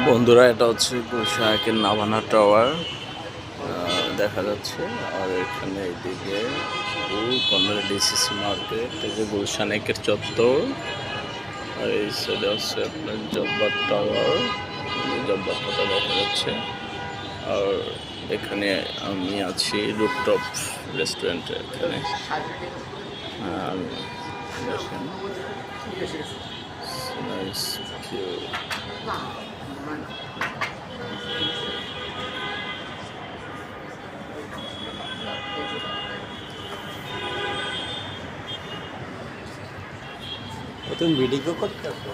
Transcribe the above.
বন্ধুরা, এটা হচ্ছে গুলশানের নাভানা টাওয়ার দেখা যাচ্ছে। আর এখানে এইদিকে কর্নার ডিসিসি মার্কেট, এই যে গুলশান একের চত্বর। আর এই সাইডে হচ্ছে আপনার জব্বার টাওয়ার, জব্বারটা দেখা যাচ্ছে। আর এখানে আমি আছি রুফটপ রেস্টুরেন্টে। এখানে দেখেন নাইস ভিউ। তুমি ভিডিও করতে পারো।